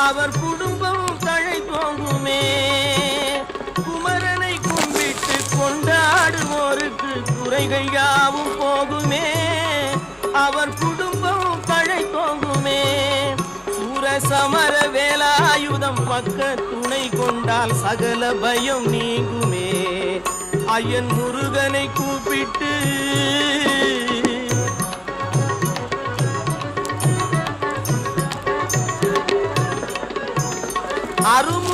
அவர் குடும்பம் தழை தோங்குமே. குமரனை கும்பிட்டு கொண்டாடுவோருக்கு குறைகள் யாவும் போகுமே. அவர் குடும்பம் தழை தோங்குமே. சூர சமர வேலாயுதம் பக்க துணை கொண்டால் சகல பயம் நீங்குமே. ஐயன் முருகனை கூப்பிட்டு அரும்